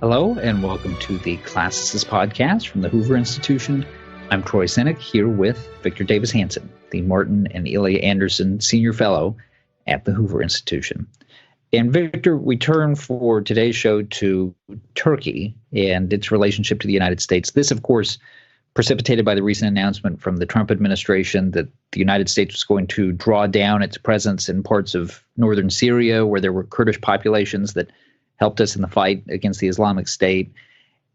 Hello, and welcome to the Classicist podcast from the Hoover Institution. I'm Troy Senek, here with Victor Davis Hanson, the Martin and Ilya Anderson Senior Fellow at the Hoover Institution. And Victor, we turn for today's show to Turkey and its relationship to the United States. This, of course, precipitated by the recent announcement from the Trump administration that the United States was going to draw down its presence in parts of northern Syria, where there were Kurdish populations that helped us in the fight against the Islamic State.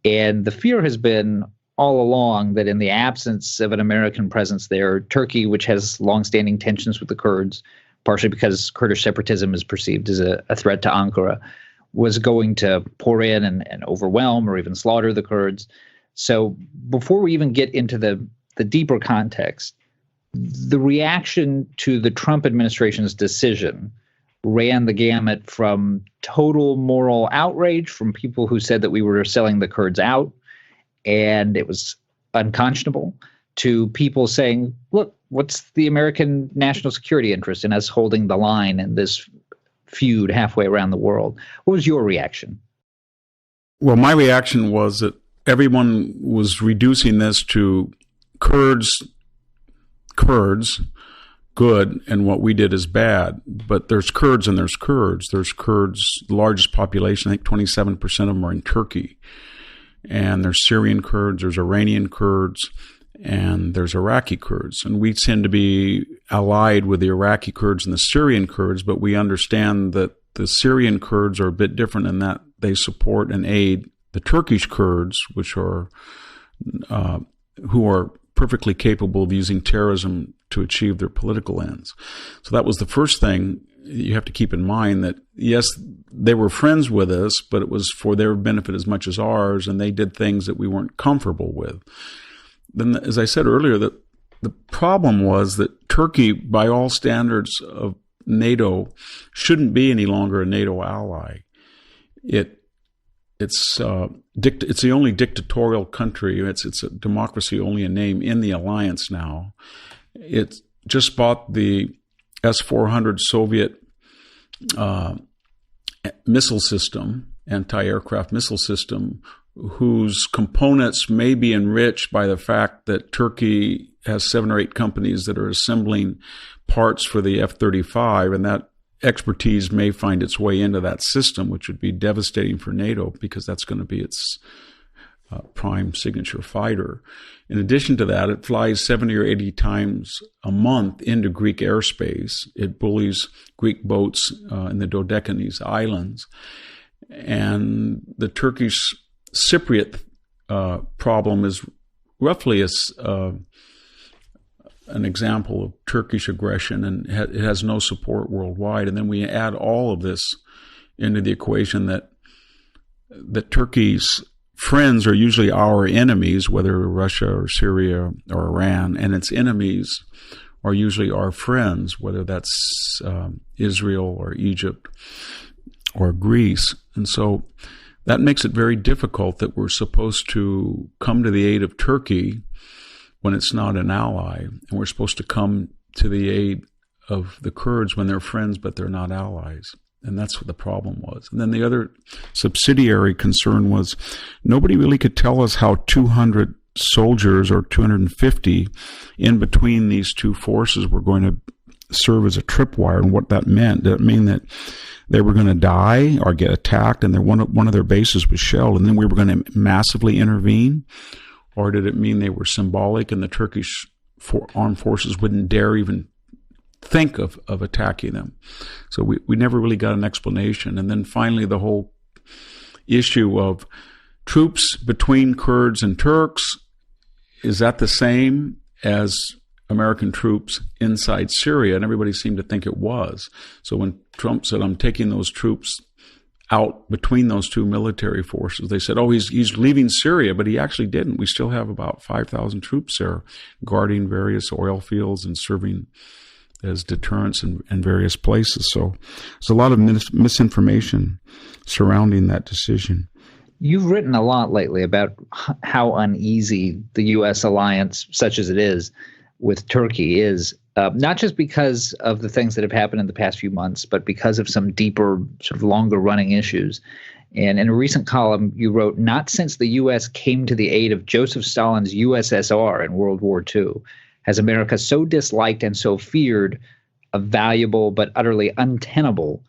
And the fear has been all along that in the absence of an American presence there, Turkey, which has longstanding tensions with the Kurds, partially because Kurdish separatism is perceived as a threat to Ankara, was going to pour in and overwhelm or even slaughter the Kurds. So before we even get into the deeper context, the reaction to the Trump administration's decision ran the gamut from total moral outrage from people who said that we were selling the Kurds out and it was unconscionable, to people saying, look, what's the American national security interest in us holding the line in this feud halfway around the world? What was your reaction? Well, my reaction was that everyone was reducing this to Kurds, good, and what we did is bad. But there's Kurds and there's Kurds. There's Kurds, the largest population, I think 27% of them are in Turkey. And there's Syrian Kurds, there's Iranian Kurds, and there's Iraqi Kurds. And we tend to be allied with the Iraqi Kurds and the Syrian Kurds, but we understand that the Syrian Kurds are a bit different in that they support and aid the Turkish Kurds, which are who are perfectly capable of using terrorism to achieve their political ends. So that was the first thing you have to keep in mind, that yes, they were friends with us, but it was for their benefit as much as ours, and they did things that we weren't comfortable with. Then, as I said earlier, that the problem was that Turkey, by all standards of NATO, shouldn't be any longer a NATO ally. It's the only dictatorial country. It's a democracy only in name in the alliance now. It just bought the S-400 Soviet missile system, anti-aircraft missile system, whose components may be enriched by the fact that Turkey has 7 or 8 companies that are assembling parts for the F-35, and that expertise may find its way into that system, which would be devastating for NATO because that's going to be its prime signature fighter. In addition to that, it flies 70 or 80 times a month into Greek airspace. It bullies Greek boats in the Dodecanese Islands. And the Turkish Cypriot problem is roughly an example of Turkish aggression, and it has no support worldwide. And then we add all of this into the equation that Turkey's friends are usually our enemies, whether Russia or Syria or Iran, and its enemies are usually our friends, whether that's Israel or Egypt or Greece. And so that makes it very difficult that we're supposed to come to the aid of Turkey when it's not an ally, and we're supposed to come to the aid of the Kurds when they're friends but they're not allies. And that's what the problem was. And then the other subsidiary concern was nobody really could tell us how 200 soldiers or 250 in between these two forces were going to serve as a tripwire and what that meant. Did it mean that they were going to die or get attacked and one of their bases was shelled and then we were going to massively intervene? Or did it mean they were symbolic and the Turkish armed forces wouldn't dare even think of attacking them? So we never really got an explanation. And then finally the whole issue of troops between Kurds and Turks, is that the same as American troops inside Syria? And everybody seemed to think it was. So when Trump said, I'm taking those troops out between those two military forces, they said, oh, he's leaving Syria, but he actually didn't. We still have about 5,000 troops there guarding various oil fields and serving as deterrents in various places. So there's a lot of misinformation surrounding that decision. You've written a lot lately about how uneasy the U.S. alliance, such as it is, with Turkey is, not just because of the things that have happened in the past few months, but because of some deeper, sort of longer-running issues. And in a recent column, you wrote, "Not since the U.S. came to the aid of Joseph Stalin's USSR in World War II has America so disliked and so feared a valuable but utterly untenable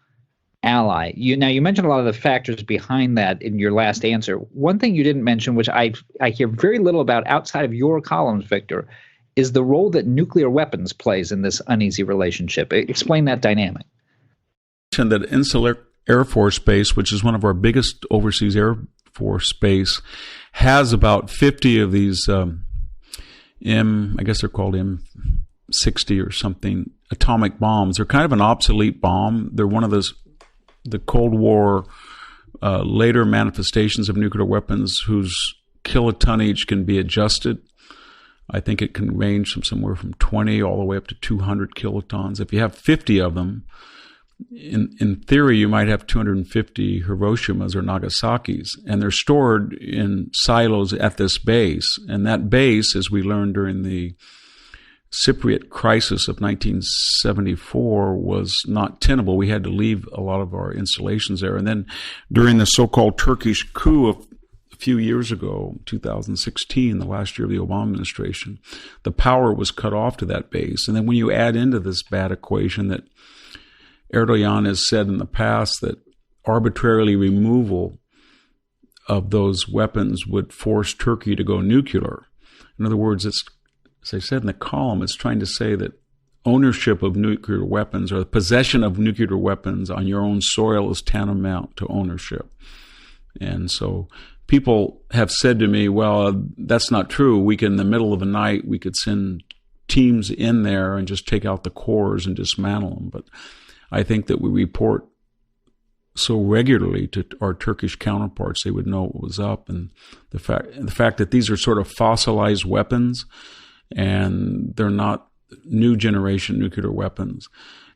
ally." You mentioned a lot of the factors behind that in your last answer. One thing you didn't mention, which I hear very little about outside of your columns, Victor, is the role that nuclear weapons plays in this uneasy relationship. Explain that dynamic. That Insular Air Force Base, which is one of our biggest overseas Air Force base, has about 50 of these I guess they're called M60 or something, atomic bombs. They're kind of an obsolete bomb. They're one of the Cold War later manifestations of nuclear weapons whose kilotonnage can be adjusted. I think it can range from somewhere from 20 all the way up to 200 kilotons. If you have 50 of them, in theory, you might have 250 Hiroshimas or Nagasaki's, and they're stored in silos at this base. And that base, as we learned during the Cypriot crisis of 1974, was not tenable. We had to leave a lot of our installations there. And then during the so-called Turkish coup of a few years ago, 2016, the last year of the Obama administration, the power was cut off to that base. And then when you add into this bad equation that Erdogan has said in the past that arbitrarily removal of those weapons would force Turkey to go nuclear. In other words, it's, as I said in the column, it's trying to say that ownership of nuclear weapons or the possession of nuclear weapons on your own soil is tantamount to ownership. And so people have said to me, well, that's not true. In the middle of the night, we could send teams in there and just take out the cores and dismantle them. But I think that we report so regularly to our Turkish counterparts, they would know what was up. And the fact that these are sort of fossilized weapons and they're not new generation nuclear weapons,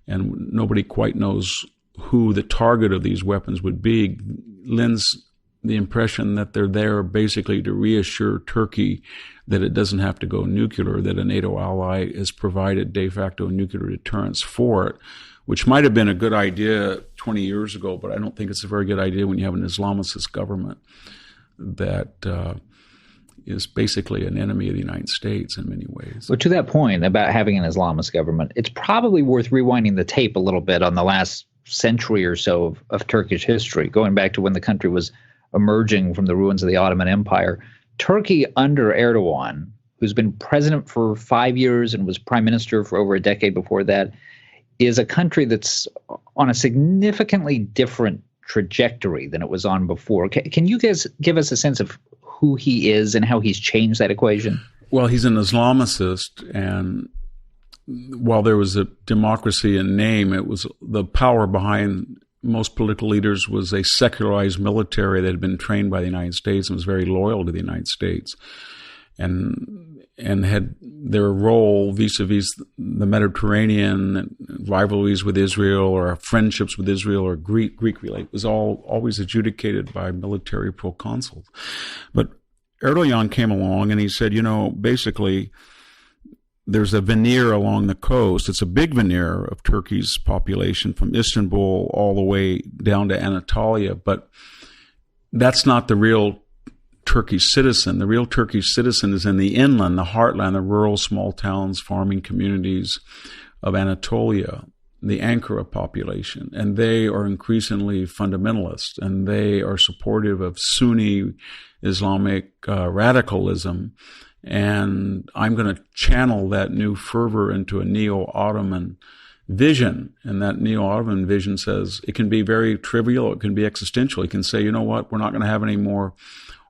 and nobody quite knows who the target of these weapons would be, lends the impression that they're there basically to reassure Turkey that it doesn't have to go nuclear, that a NATO ally has provided de facto nuclear deterrence for it, which might have been a good idea 20 years ago, but I don't think it's a very good idea when you have an Islamicist government that is basically an enemy of the United States in many ways. Well, to that point about having an Islamist government, it's probably worth rewinding the tape a little bit on the last century or so of Turkish history, going back to when the country was emerging from the ruins of the Ottoman Empire. Turkey under Erdogan, who's been president for 5 years and was prime minister for over a decade before that, is a country that's on a significantly different trajectory than it was on before. Can you guys give us a sense of who he is and how he's changed that equation? Well, he's an Islamicist, and while there was a democracy in name, it was the power behind most political leaders was a secularized military that had been trained by the United States and was very loyal to the United States, and had their role vis-a-vis the Mediterranean, rivalries with Israel or friendships with Israel or Greek relate was always adjudicated by military proconsuls. But Erdogan came along and he said, basically there's a veneer along the coast. It's a big veneer of Turkey's population from Istanbul all the way down to Anatolia, but that's not the real Turkish citizen. The real Turkish citizen is in the inland, the heartland, the rural small towns, farming communities of Anatolia, the Ankara population. And they are increasingly fundamentalist, and they are supportive of Sunni Islamic radicalism. And I'm going to channel that new fervor into a neo-Ottoman vision. And that neo-Ottoman vision says it can be very trivial, it can be existential. You can say, you know what, we're not going to have any more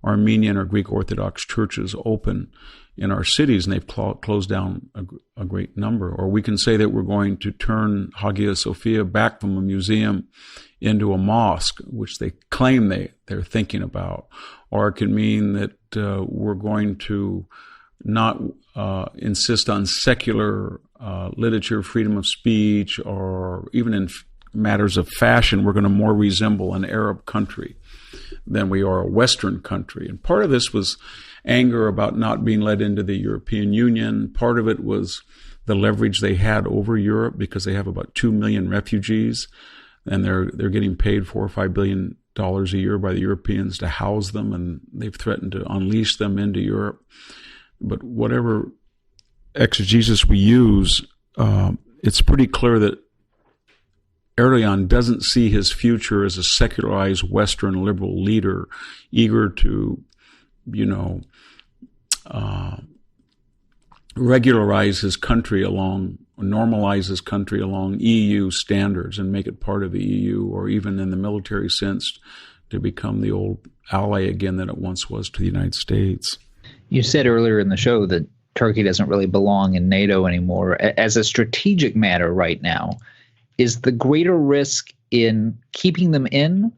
Armenian or Greek Orthodox churches open in our cities, and they've closed down a great number. Or we can say that we're going to turn Hagia Sophia back from a museum into a mosque, which they claim they're thinking about. Or it can mean that we're going to not insist on secular literature, freedom of speech, or even in matters of fashion, we're going to more resemble an Arab country than we are a Western country. And part of this was anger about not being let into the European Union. Part of it was the leverage they had over Europe because they have about 2 million refugees, and they're getting paid $4 or $5 billion a year by the Europeans to house them, and they've threatened to unleash them into Europe. But whatever exegesis we use, it's pretty clear that Erdogan doesn't see his future as a secularized Western liberal leader, eager to, regularize his country normalize his country along EU standards and make it part of the EU, or even in the military sense, to become the old ally again that it once was to the United States. You said earlier in the show that Turkey doesn't really belong in NATO anymore. As a strategic matter right now, is the greater risk in keeping them in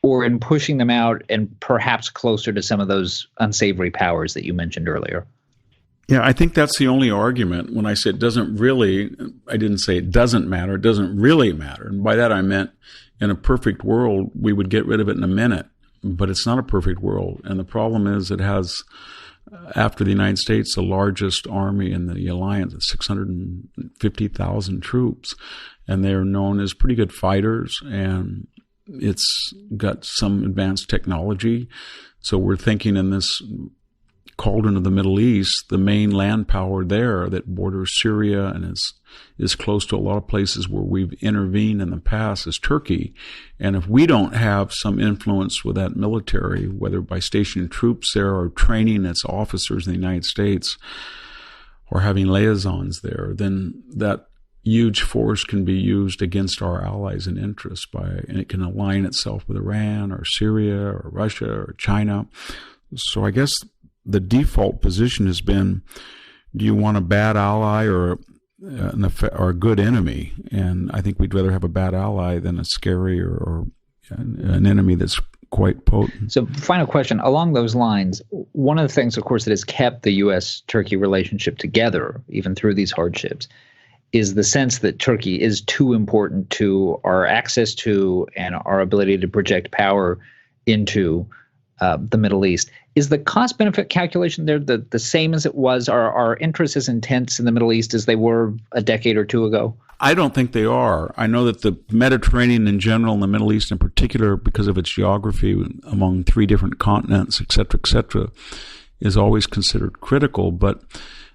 or in pushing them out and perhaps closer to some of those unsavory powers that you mentioned earlier? Yeah, I think that's the only argument. When I say it doesn't really, I didn't say it doesn't matter. It doesn't really matter. And by that I meant in a perfect world, we would get rid of it in a minute. But it's not a perfect world. And the problem is it has, after the United States, the largest army in the alliance, 650,000 troops. And they're known as pretty good fighters. And it's got some advanced technology. So we're thinking in this cauldron of the Middle East, the main land power there that borders Syria and is close to a lot of places where we've intervened in the past is Turkey. And if we don't have some influence with that military, whether by stationing troops there or training its officers in the United States or having liaisons there, then that huge force can be used against our allies and interests and it can align itself with Iran or Syria or Russia or China. So I guess the default position has been, do you want a bad ally or a good enemy? And I think we'd rather have a bad ally than a scary or an enemy that's quite potent. So final question, along those lines, one of the things, of course, that has kept the U.S.-Turkey relationship together, even through these hardships, is the sense that Turkey is too important to our access to and our ability to project power into the Middle East. Is the cost-benefit calculation there the same as it was? Are our interests as intense in the Middle East as they were a decade or two ago? I don't think they are. I know that the Mediterranean in general and the Middle East in particular, because of its geography among 3 different continents, et cetera, is always considered critical. But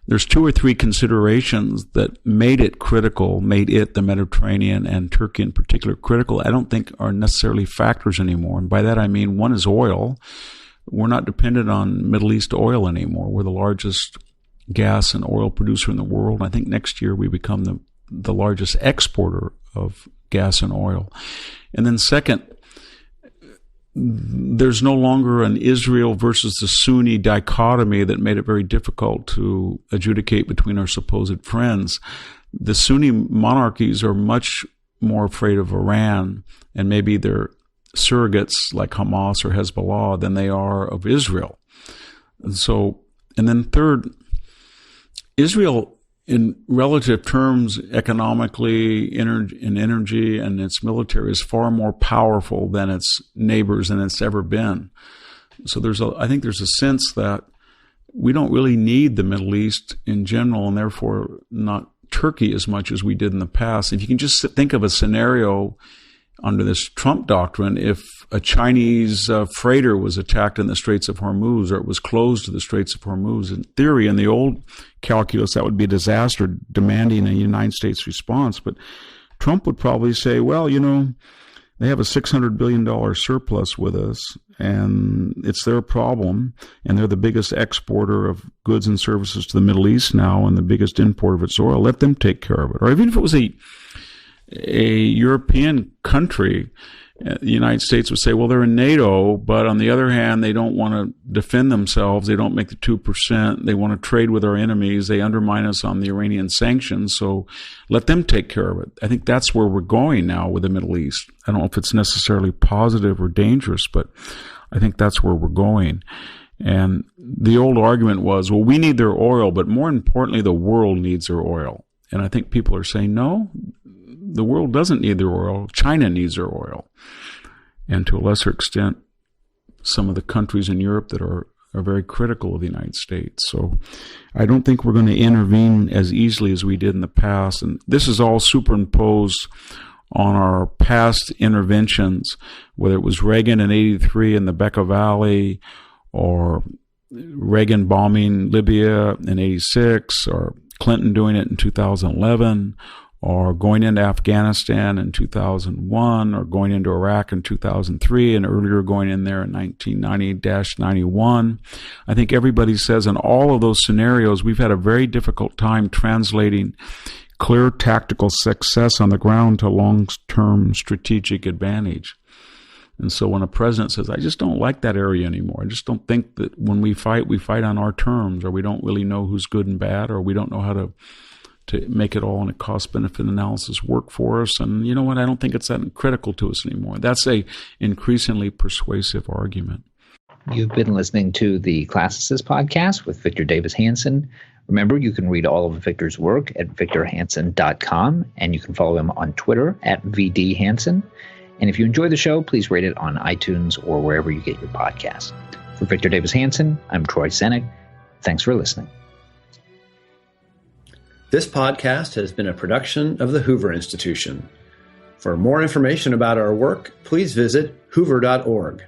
there's 2 or 3 considerations that made it, the Mediterranean and Turkey in particular, critical, I don't think are necessarily factors anymore. And by that I mean one is oil. We're not dependent on Middle East oil anymore. We're the largest gas and oil producer in the world. I think next year we become the largest exporter of gas and oil. And then second, there's no longer an Israel versus the Sunni dichotomy that made it very difficult to adjudicate between our supposed friends. The Sunni monarchies are much more afraid of Iran and maybe their surrogates like Hamas or Hezbollah than they are of Israel. And then third, Israel in relative terms, economically, in energy, and its military is far more powerful than its neighbors than it's ever been. So I think there's a sense that we don't really need the Middle East in general, and therefore not Turkey as much as we did in the past. If you can just think of a scenario under this Trump doctrine, if a Chinese freighter was attacked in the Straits of Hormuz, or it was closed to the Straits of Hormuz, in theory, in the old calculus, that would be a disaster demanding a United States response. But Trump would probably say, well, they have a $600 billion surplus with us, and it's their problem, and they're the biggest exporter of goods and services to the Middle East now and the biggest importer of its oil. Let them take care of it. Or even if it was a European country, the United States would say, well, they're in NATO, but on the other hand, they don't want to defend themselves. They don't make the 2%. They want to trade with our enemies. They undermine us on the Iranian sanctions. So let them take care of it. I think that's where we're going now with the Middle East. I don't know if it's necessarily positive or dangerous, but I think that's where we're going. And the old argument was, well, we need their oil, but more importantly, the world needs their oil. And I think people are saying, no, the world doesn't need their oil. China needs their oil. And to a lesser extent, some of the countries in Europe that are very critical of the United States. So I don't think we're going to intervene as easily as we did in the past. And this is all superimposed on our past interventions, whether it was Reagan in 83 in the Bekaa Valley, or Reagan bombing Libya in 86, or Clinton doing it in 2011, or going into Afghanistan in 2001, or going into Iraq in 2003, and earlier going in there in 1990-91. I think everybody says in all of those scenarios, we've had a very difficult time translating clear tactical success on the ground to long-term strategic advantage. And so when a president says, I just don't like that area anymore, I just don't think that when we fight on our terms, or we don't really know who's good and bad, or we don't know how to make it all in a cost-benefit analysis work for us. And you know what? I don't think it's that critical to us anymore. That's a increasingly persuasive argument. You've been listening to the Classicist Podcast with Victor Davis Hanson. Remember, you can read all of Victor's work at victorhanson.com, and you can follow him on Twitter at VDHanson. And if you enjoy the show, please rate it on iTunes or wherever you get your podcasts. For Victor Davis Hanson, I'm Troy Senig. Thanks for listening. This podcast has been a production of the Hoover Institution. For more information about our work, please visit hoover.org.